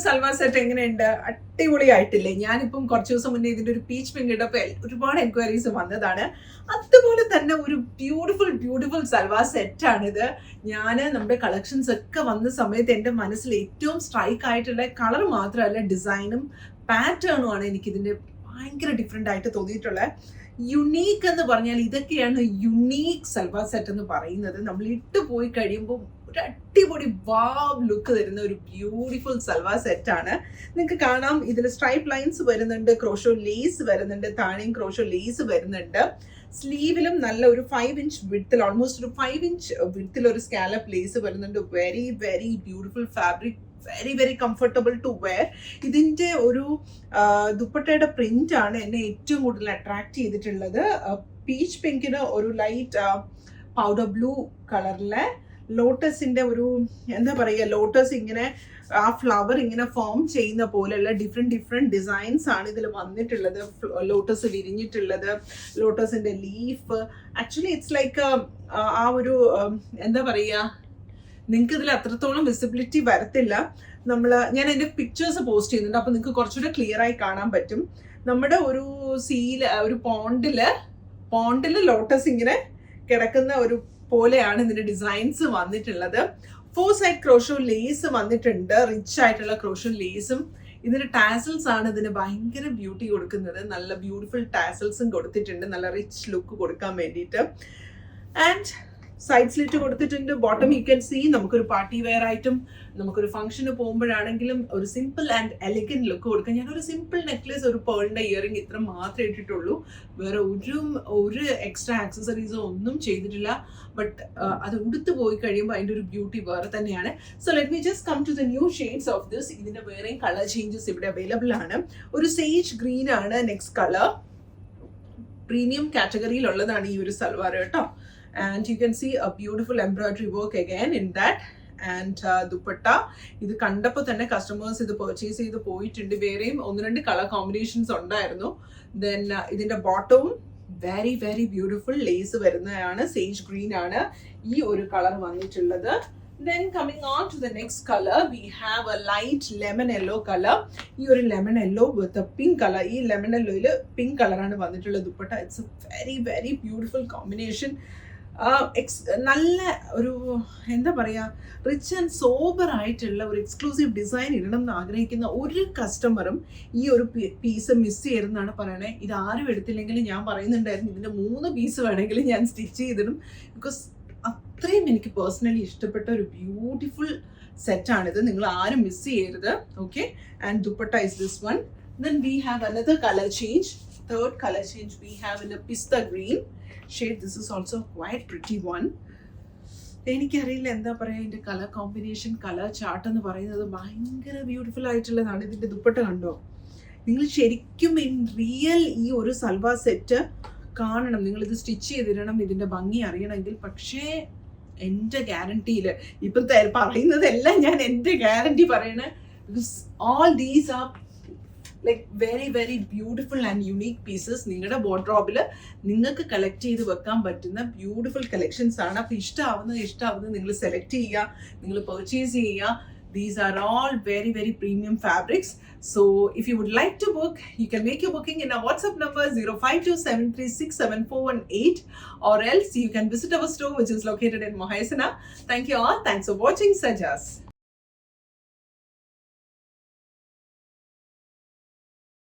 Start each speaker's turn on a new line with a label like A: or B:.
A: Salwar set എങ്ങനെയുണ്ട്? അടിപൊളിയായിട്ടില്ലേ? ഞാനിപ്പം കുറച്ച് ദിവസം മുന്നേ ഇതിന്റെ ഒരു പീച്ച് പിങ്ക് ഇട്ടപ്പോൾ ഒരുപാട് എൻക്വയറീസ് വന്നതാണ്. അതുപോലെ തന്നെ ഒരു ബ്യൂട്ടിഫുൾ സൽവാർ സെറ്റാണിത്. നമ്മുടെ കളക്ഷൻസ് ഒക്കെ വന്ന സമയത്ത് എൻ്റെ മനസ്സിൽ ഏറ്റവും സ്ട്രൈക്ക് ആയിട്ടുള്ള കളർ മാത്രമല്ല, ഡിസൈനും പാറ്റേണും ആണ് എനിക്കിതിൻ്റെ ഭയങ്കര ഡിഫറെൻ്റ് ആയിട്ട് തോന്നിയിട്ടുള്ളത്. യുണീക്ക് എന്ന് പറഞ്ഞാൽ ഇതൊക്കെയാണ് യുണീക്ക് സൽവാർ സെറ്റ് എന്ന് പറയുന്നത്. നമ്മൾ ഇട്ട് പോയി കഴിയുമ്പോൾ ഒരു അടിപൊളി വാവ് ലുക്ക് തരുന്ന ഒരു ബ്യൂട്ടിഫുൾ സൽവാർ സെറ്റ് ആണ്. നിങ്ങൾക്ക് കാണാം, ഇതിൽ സ്ട്രൈപ്പ് ലൈൻസ് വരുന്നുണ്ട്, ക്രോഷോ ലേസ് വരുന്നുണ്ട്, താഴെയും ക്രോഷോ ലേസ് വരുന്നുണ്ട്. സ്ലീവിലും നല്ല ഒരു 5 ഇഞ്ച് വിഡ്ത്തിൽ, ഓൾമോസ്റ്റ് ഒരു 5 ഇഞ്ച് വിഡ്ത്തിൽ ഒരു സ്കാലപ്പ് ലേസ് വരുന്നുണ്ട്. Very very beautiful fabric, very comfortable to wear. ഇതിൻ്റെ ഒരു ദുപ്പട്ടയുടെ പ്രിന്റ് ആണ് എന്നെ ഏറ്റവും കൂടുതൽ അട്രാക്ട് ചെയ്തിട്ടുള്ളത്. പീച്ച് പിങ്കിന് ഒരു ലൈറ്റ് പൗഡർ ബ്ലൂ കളറിലെ ലോട്ടസിന്റെ ഒരു എന്താ പറയുക, ലോട്ടസ് ഇങ്ങനെ ആ ഫ്ലവർ ഇങ്ങനെ ഫോം ചെയ്യുന്ന പോലെയുള്ള ഡിഫറെന്റ് ഡിസൈൻസ് ആണ് ഇതിൽ വന്നിട്ടുള്ളത്. ലോട്ടസ് വിരിഞ്ഞിട്ടുള്ളത്, ലോട്ടസിന്റെ ലീഫ്. ആക്ച്വലി ഇറ്റ്സ് ലൈക്ക് ആ ഒരു എന്താ പറയുക, നിങ്ങൾക്ക് ഇതിൽ അത്രത്തോളം വിസിബിലിറ്റി വരത്തില്ല. ഞാൻ എൻ്റെ പിക്ചേഴ്സ് പോസ്റ്റ് ചെയ്യുന്നുണ്ട്, അപ്പോൾ നിങ്ങൾക്ക് കുറച്ചുകൂടെ ക്ലിയർ ആയി കാണാൻ പറ്റും. നമ്മുടെ ഒരു ഒരു പോണ്ടില് ലോട്ടസ് ഇങ്ങനെ കിടക്കുന്ന ഒരു പോലെയാണ് ഇതിന്റെ ഡിസൈൻസ് വന്നിട്ടുള്ളത്. 4 സൈഡ് ക്രോഷോ ലേസ് വന്നിട്ടുണ്ട്, റിച്ച് ആയിട്ടുള്ള ക്രോഷോ ലേസും. ഇതിന്റെ ടാസൽസ് ആണ് ഇതിന് ഭയങ്കര ബ്യൂട്ടി കൊടുക്കുന്നത്. നല്ല ബ്യൂട്ടിഫുൾ ടാസൽസും കൊടുത്തിട്ടുണ്ട്, നല്ല റിച്ച് ലുക്ക് കൊടുക്കാൻ വേണ്ടിയിട്ട്. ആൻഡ് സൈഡ് സ്ലിറ്റ് കൊടുത്തിട്ടുണ്ട്. ബോട്ടം യു ക്യാൻ സീ, നമുക്കൊരു പാർട്ടി വെയർ ആയിട്ടും നമുക്കൊരു ഫംഗ്ഷന് പോകുമ്പോഴാണെങ്കിലും ഒരു സിമ്പിൾ ആൻഡ് എലിഗന്റ് ലുക്ക് കൊടുക്കാം. ഞാനൊരു സിമ്പിൾ നെക്ലേസ്, ഒരു പേളിന്റെ ഇയറിംഗ് ഇത്ര മാത്രമേ ഇട്ടിട്ടുള്ളൂ. വേറെ ഒരു എക്സ്ട്രാ ആക്സസറീസോ ഒന്നും ചെയ്തിട്ടില്ല. ബട്ട് അത് ഉടുത്ത് പോയി കഴിയുമ്പോൾ അതിൻ്റെ ഒരു ബ്യൂട്ടി വേറെ തന്നെയാണ്. So let me just come to the new shades of this. ഇതിന്റെ വേറെയും കളർ ചേഞ്ചസ് ഇവിടെ അവൈലബിൾ ആണ്. ഒരു സേജ് ഗ്രീൻ ആണ് നെക്സ്റ്റ് കളർ. പ്രീമിയം കാറ്റഗറിയിലുള്ളതാണ് ഈ ഒരു സൽവാർ കേട്ടോ. And you can see a beautiful embroidery work again in that. And dupatta, ഇത് കണ്ടപ്പോൾ തന്നെ കസ്റ്റമേഴ്സ് ഇത് പർച്ചേസ് ചെയ്ത് പോയിട്ടുണ്ട്. വേറെയും 1-2 കളർ കോമ്പിനേഷൻസ് ഉണ്ടായിരുന്നു. ദെൻ ഇതിന്റെ ബോട്ടവും വെരി ബ്യൂട്ടിഫുൾ ലേസ് വരുന്നതാണ്. സേജ് ഗ്രീൻ ആണ് ഈ ഒരു കളർ വന്നിട്ടുള്ളത്. Then coming on to the next color, we have a light lemon yellow color. ഈ ഒരു lemon yellow with a pink color. ഈ lemon yellowയിൽ pink color ആണ് വന്നിട്ടുള്ള dupatta. It's a very beautiful combination. നല്ല ഒരു എന്താ പറയുക, റിച്ച് ആൻഡ് സോബർ ആയിട്ടുള്ള ഒരു എക്സ്ക്ലൂസീവ് ഡിസൈൻ ഇടണം എന്ന് ആഗ്രഹിക്കുന്ന ഒരു കസ്റ്റമറും ഈ ഒരു പീസ് മിസ് ചെയ്തെന്നാണ് പറയണേ. ഇത് ആരും എടുത്തില്ലെങ്കിലും ഞാൻ പറയുന്നുണ്ടായിരുന്നു, ഇതിൻ്റെ 3 പീസ് വേണമെങ്കിലും ഞാൻ സ്റ്റിച്ച് ചെയ്തിടും. ബിക്കോസ് അത്രയും എനിക്ക് പേഴ്സണലി ഇഷ്ടപ്പെട്ട ഒരു ബ്യൂട്ടിഫുൾ സെറ്റാണിത്. നിങ്ങൾ ആരും മിസ് ചെയ്യരുത്. Okay, and dupatta is this one. Then we have another color change. Third color change we have in a pista green shade. This is also quite pretty one. എനിക്കറിയില്ല എന്താ പറയുക, ഇതിൻ്റെ കളർ കോമ്പിനേഷൻ, കളർ ചാർട്ട് എന്ന് പറയുന്നത് ഭയങ്കര beautiful ആയിട്ടുള്ളതാണ്. ഇതിൻ്റെ ദുപ്പട്ട കണ്ടോ? നിങ്ങൾ ശരിക്കും ഇൻ റിയൽ ഈ ഒരു സൽവാർ സെറ്റ് കാണണം. നിങ്ങളിത് സ്റ്റിച്ച് ചെയ്തിടണം ഇതിൻ്റെ ഭംഗി അറിയണമെങ്കിൽ. പക്ഷേ എൻ്റെ ഗ്യാരണ്ടിയിൽ ഇപ്പം പറയുന്നതെല്ലാം ഞാൻ എൻ്റെ ഗ്യാരണ്ടി പറയണേ. Because all these are like very beautiful and unique pieces. നിങ്ങളുടെ വാർഡ്രോബിൽ നിങ്ങൾക്ക് കളക്ട് ചെയ്ത് വെക്കാൻ പറ്റുന്ന ബ്യൂട്ടിഫുൾ കളക്ഷൻസ് ആണ്. അപ്പോൾ ഇഷ്ടമാവുന്നത് നിങ്ങൾ സെലക്ട് ചെയ്യുക, നിങ്ങൾ പർച്ചേസ് ചെയ്യുക. These are all very premium fabrics. So if you would like to book, you can make your booking in our WhatsApp number 0527367418, or else you can visit our store which is located in Mohaisana. Thank you all. Thanks for watching Sajas.